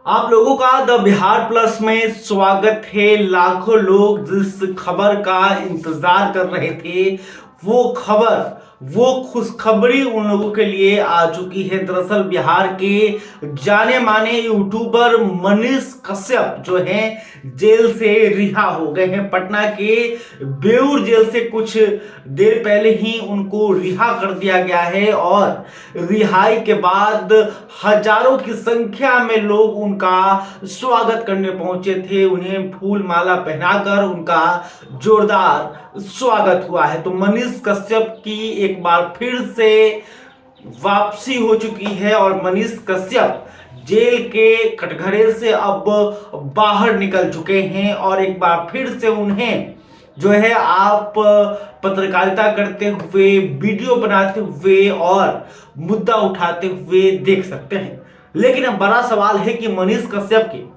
आप लोगों का द बिहार प्लस में स्वागत है। लाखों लोग जिस खबर का इंतजार कर रहे थे, वो खुशखबरी उन लोगों के लिए आ चुकी है। दरअसल बिहार के जाने माने यूट्यूबर मनीष कश्यप जो हैं जेल से रिहा हो गए हैं। पटना के बेऊर जेल से कुछ देर पहले ही उनको रिहा कर दिया गया है और रिहाई के बाद हजारों की संख्या में लोग उनका स्वागत करने पहुंचे थे। उन्हें फूल माला पहनाकर उनका जोरदार स्वागत हुआ है। तो मनीष कश्यप की एक बार फिर से वापसी हो चुकी है और मनीष कश्यप जेल के कटघरे से अब बाहर निकल चुके हैं और एक बार फिर से उन्हें जो है आप पत्रकारिता करते हुए, वीडियो बनाते हुए और मुद्दा उठाते हुए देख सकते हैं। लेकिन अब बड़ा सवाल है कि मनीष कश्यप के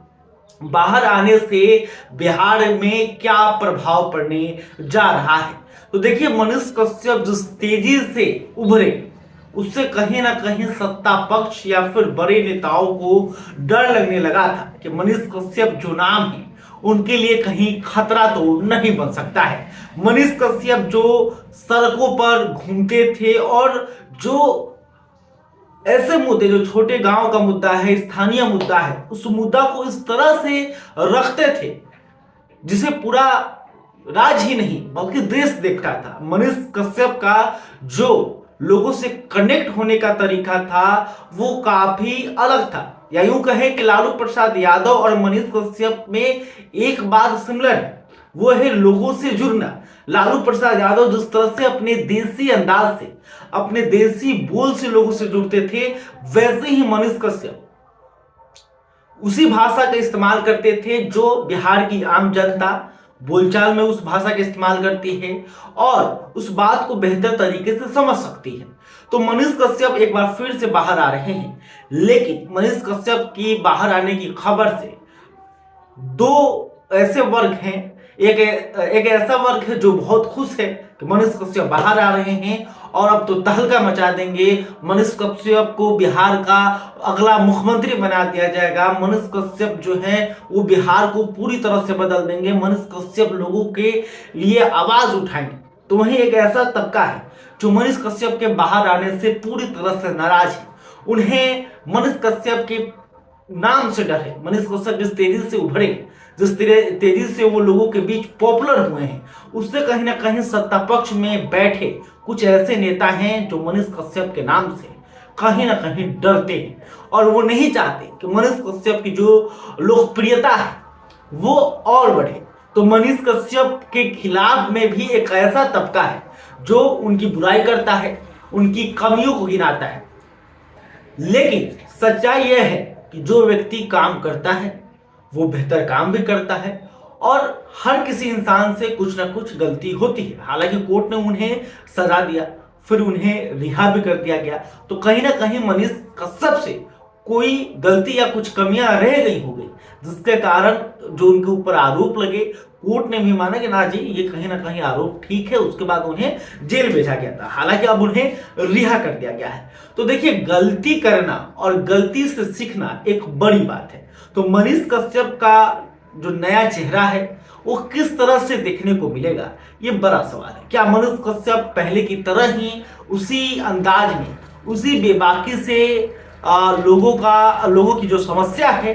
बाहर आने से बिहार में क्या प्रभाव पड़ने जा रहा है। तो देखिए, मनीष कश्यप जिस तेजी से उभरे उससे कहीं ना कहीं सत्ता पक्ष या फिर बड़े नेताओं को डर लगने लगा था कि मनीष कश्यप जो नाम है उनके लिए कहीं खतरा तो नहीं बन सकता है। मनीष कश्यप जो सड़कों पर घूमते थे और जो ऐसे मुद्दे, जो छोटे गांव का मुद्दा है, स्थानीय मुद्दा है, उस मुद्दा को इस तरह से रखते थे जिसे पूरा राज्य ही नहीं बल्कि देश देखता था। मनीष कश्यप का जो लोगों से कनेक्ट होने का तरीका था वो काफी अलग था, या यूं कहें कि लालू प्रसाद यादव और मनीष कश्यप में एक बात सिमिलर है, वो है लोगों से जुड़ना। लालू प्रसाद यादव जिस तरह से अपने देसी अंदाज से, अपने देसी बोल से लोगों से जुड़ते थे, वैसे ही मनीष कश्यप उसी भाषा का इस्तेमाल करते थे जो बिहार की आम जनता बोलचाल में उस भाषा का इस्तेमाल करती है और उस बात को बेहतर तरीके से समझ सकती है। तो मनीष कश्यप एक बार फिर से बाहर आ रहे हैं, लेकिन मनीष कश्यप की बाहर आने की खबर से दो ऐसे वर्ग हैं। एक ऐसा वर्ग है जो बहुत खुश है कि मनीष कश्यप बाहर आ रहे हैं और अब तो तहलका मचा देंगे, मनीष कश्यप को बिहार का अगला मुख्यमंत्री बना दिया जाएगा, मनीष कश्यप जो है वो बिहार को पूरी तरह से बदल देंगे, मनीष कश्यप लोगों के लिए आवाज उठाएंगे। तो वहीं एक ऐसा तबका है जो मनीष कश्यप के बाहर आने से पूरी तरह से नाराज है। उन्हें मनीष कश्यप के नाम से डर है। मनीष कश्यप जिस तेजी से उभरे, जिस तेजी से वो लोगों के बीच पॉपुलर हुए हैं, उससे कहीं ना कहीं सत्ता पक्ष में बैठे कुछ ऐसे नेता हैं जो मनीष कश्यप के नाम से कहीं ना कहीं डरते हैं और वो नहीं चाहते कि मनीष कश्यप की जो लोकप्रियता है वो और बढ़े। तो मनीष कश्यप के खिलाफ में भी एक ऐसा तबका है जो उनकी बुराई करता है, उनकी कमियों को गिनाता है। लेकिन सच्चाई यह है कि जो व्यक्ति काम करता है वो बेहतर काम भी करता है और हर किसी इंसान से कुछ ना कुछ गलती होती है। हालांकि कोर्ट ने उन्हें सजा दिया, फिर उन्हें रिहा भी कर दिया गया, तो कहीं ना कहीं मनीष कश्यप से कोई गलती या कुछ कमियां रह गई हो गई, जिसके कारण जो उनके ऊपर आरोप लगे, कोर्ट ने भी माना कि ना जी ये कहीं ना कहीं आरोप ठीक है। उसके बाद उन्हें जेल भेजा गया था, हालांकि अब उन्हें रिहा कर दिया गया है। तो देखिए, गलती करना और गलती से सीखना एक बड़ी बात है। तो मनीष कश्यप का जो नया चेहरा है वो किस तरह से देखने को मिलेगा, ये बड़ा सवाल है। क्या मनीष कश्यप पहले की तरह ही उसी अंदाज में, उसी बेबाकी से लोगों की जो समस्या है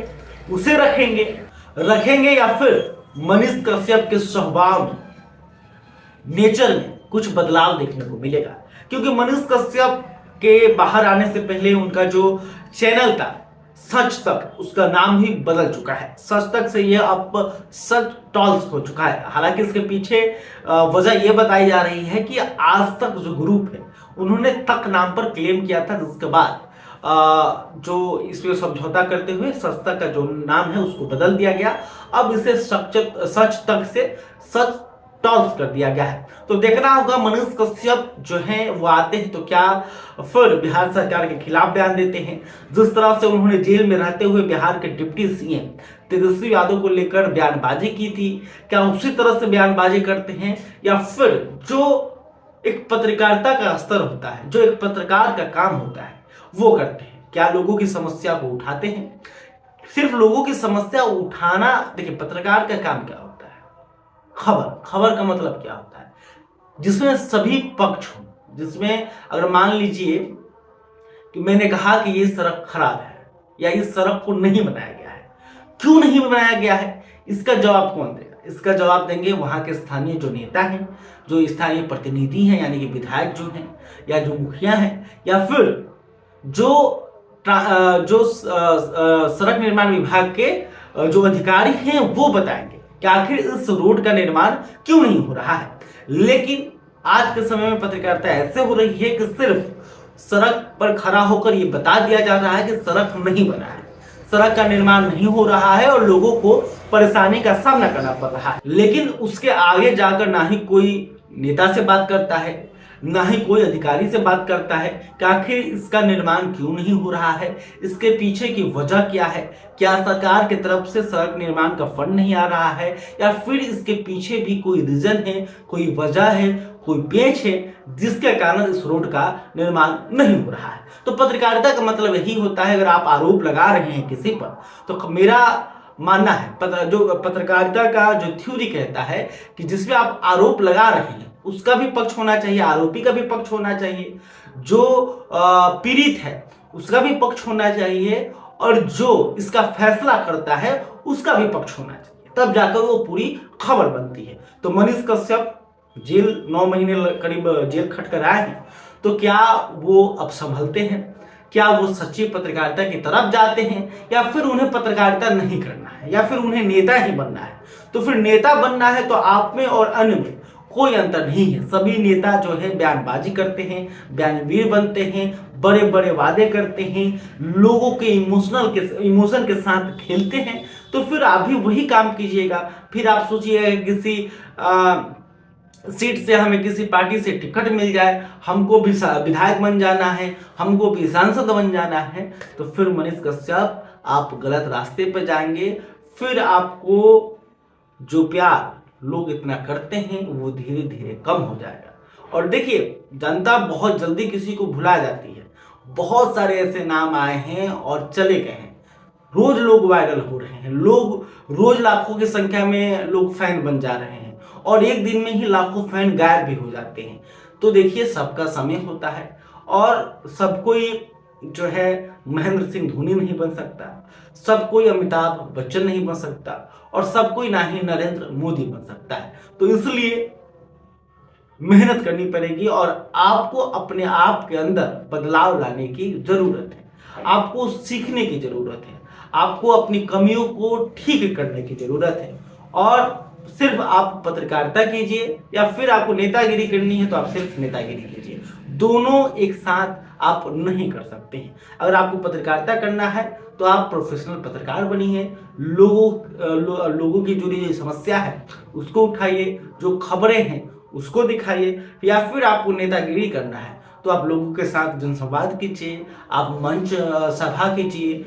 उसे रखेंगे या फिर मनीष कश्यप के स्वभाव में, नेचर में कुछ बदलाव देखने को मिलेगा? क्योंकि मनीष कश्यप के बाहर आने से पहले उनका जो चैनल था सच तक, उसका नाम ही बदल चुका है। सच तक से यह अब सच टॉल्स हो चुका है। हालांकि इसके पीछे वजह यह बताई जा रही है कि आज तक जो ग्रुप है उन्होंने तक नाम पर क्लेम किया था, जिसके बाद जो इसमें समझौता करते हुए सच तक का जो नाम है उसको बदल दिया गया। अब इसे सच तक से सच टॉल्स कर दिया गया है। तो देखना होगा मनीष कश्यप जो हैं वो आते हैं तो क्या फिर बिहार सरकार के खिलाफ बयान देते हैं। जिस तरह से उन्होंने जेल में रहते हुए बिहार के डिप्टी सीएम तेजस्वी यादव को लेकर बयानबाजी की थी, क्या उसी तरह से बयानबाजी करते हैं या फिर जो एक पत्रकारिता का स्तर होता है, जो एक पत्रकार का काम होता है वो करते हैं? क्या लोगों की समस्या को उठाते हैं, सिर्फ लोगों की समस्या उठाना। देखिए पत्रकार का काम क्या होता है, खबर का मतलब क्या होता है, जिसमें सभी पक्ष हो, जिसमें अगर मान लीजिए कि मैंने कहा कि ये सड़क खराब है या इस सड़क को नहीं बनाया गया है, क्यों नहीं बनाया गया है, इसका जवाब कौन देगा? इसका जवाब देंगे वहां के स्थानीय जो नेता हैं, जो स्थानीय प्रतिनिधि हैं, यानी कि विधायक जो हैं या जो मुखिया हैं, या फिर जो सड़क निर्माण विभाग के जो अधिकारी हैं वो बताएंगे कि आखिर इस रोड का निर्माण क्यों नहीं हो रहा है। लेकिन आज के समय में पत्रकारिता ऐसे हो रही है कि सिर्फ सड़क पर खड़ा होकर ये बता दिया जा रहा है कि सड़क नहीं बना है, सड़क का निर्माण नहीं हो रहा है और लोगों को परेशानी का सामना करना पड़ रहा है। लेकिन उसके आगे जाकर ना ही कोई नेता से बात करता है, ना ही कोई अधिकारी से बात करता है कि आखिर इसका निर्माण क्यों नहीं हो रहा है, इसके पीछे की वजह क्या है, क्या सरकार की तरफ से सड़क निर्माण का फंड नहीं आ रहा है, या फिर इसके पीछे भी कोई रीजन है, कोई वजह है, कोई पेच है जिसके कारण इस रोड का निर्माण नहीं हो रहा है। तो पत्रकारिता का मतलब यही होता है, अगर आप आरोप लगा रहे हैं किसी पर, तो मेरा मानना है जो पत्रकारिता का जो थ्योरी कहता है कि जिसमें आप आरोप लगा रहे हैं उसका भी पक्ष होना चाहिए, आरोपी का भी पक्ष होना चाहिए, जो पीड़ित है उसका भी पक्ष होना चाहिए, और जो इसका फैसला करता है उसका भी पक्ष होना चाहिए, तब जाकर वो पूरी खबर बनती है। तो मनीष कश्यप जेल 9 महीने करीब जेल खट कर आए हैं, तो क्या वो अब संभलते हैं, क्या वो सच्ची पत्रकारिता की तरफ जाते हैं, या फिर उन्हें पत्रकारिता नहीं करना है, या फिर उन्हें नेता ही बनना है? तो फिर नेता बनना है तो आप में और अन्य में कोई अंतर नहीं है। सभी नेता जो है बयानबाजी करते हैं, बयानवीर बनते हैं, बड़े बड़े वादे करते हैं, लोगों के इमोशन के साथ खेलते हैं। तो फिर आप भी वही काम कीजिएगा। फिर आप सोचिएगा किसी सीट से हमें किसी पार्टी से टिकट मिल जाए, हमको भी विधायक बन जाना है, हमको भी सांसद बन जाना है, तो फिर मनीष कश्यप आप गलत रास्ते पर जाएंगे। फिर आपको जो प्यार लोग इतना करते हैं वो धीरे धीरे कम हो जाएगा। और देखिए जनता बहुत जल्दी किसी को भुला जाती है। बहुत सारे ऐसे नाम आए हैं और चले गए हैं, रोज लोग वायरल हो रहे हैं, लोग रोज लाखों की संख्या में लोग फैन बन जा रहे हैं, और एक दिन में ही लाखों फैन गायब भी हो जाते हैं। तो देखिए सबका समय होता है, और सब कोई जो है महेंद्र सिंह धोनी नहीं बन सकता, सब कोई अमिताभ बच्चन नहीं बन सकता, और सब कोई ना ही नरेंद्र मोदी बन सकता है। तो इसलिए मेहनत करनी पड़ेगी, और आपको अपने आप के अंदर बदलाव लाने की जरूरत है, आपको सीखने की जरूरत है, आपको अपनी कमियों को ठीक करने की जरूरत है। और सिर्फ आप पत्रकारिता कीजिए, या फिर आपको नेतागिरी करनी है तो आप सिर्फ नेतागिरी कीजिए, दोनों एक साथ आप नहीं कर सकते हैं। अगर आपको पत्रकारिता करना है तो आप प्रोफेशनल पत्रकार बनिए, लोगों की जो समस्या है उसको उठाइए, जो खबरें हैं उसको दिखाइए, या फिर आपको नेतागिरी करना है तो आप लोगों के साथ जनसंवाद कीजिए, आप मंच सभा कीजिए,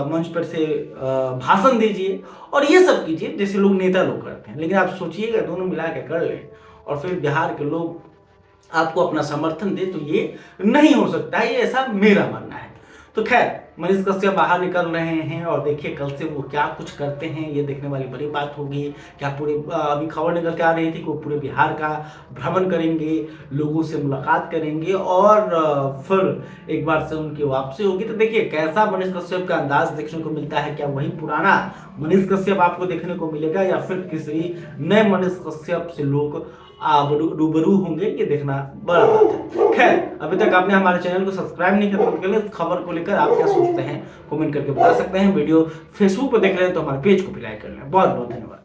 मंच पर से भाषण दीजिए, और ये सब कीजिए जैसे लोग नेता लोग करते हैं। लेकिन आप सोचिएगा दोनों मिला के कर ले और फिर बिहार के लोग आपको अपना समर्थन दे, तो ये नहीं हो सकता है, ये ऐसा मेरा मानना है। तो खैर मनीष कश्यप बाहर निकल रहे हैं, और देखिए कल से वो क्या कुछ करते हैं, ये देखने वाली बड़ी बात होगी। क्या पूरे अभी खबर निकल के आ रही थी कि वो पूरे बिहार का भ्रमण करेंगे, लोगों से मुलाकात करेंगे, और फिर एक बार से उनकी वापसी होगी। तो देखिए कैसा मनीष कश्यप का अंदाज देखने को मिलता है, क्या वही पुराना मनीष कश्यप आपको देखने को मिलेगा, या फिर किसी नए मनीष कश्यप से लोग रूबरू होंगे, ये देखना बड़ा बात है। खैर अभी तक आपने हमारे चैनल को सब्सक्राइब नहीं किया तो इस खबर को लेकर आप क्या सोचते हैं कमेंट करके बता सकते हैं। वीडियो फेसबुक पर देख रहे हैं तो हमारे पेज को भी लाइक कर लें। बहुत बहुत धन्यवाद।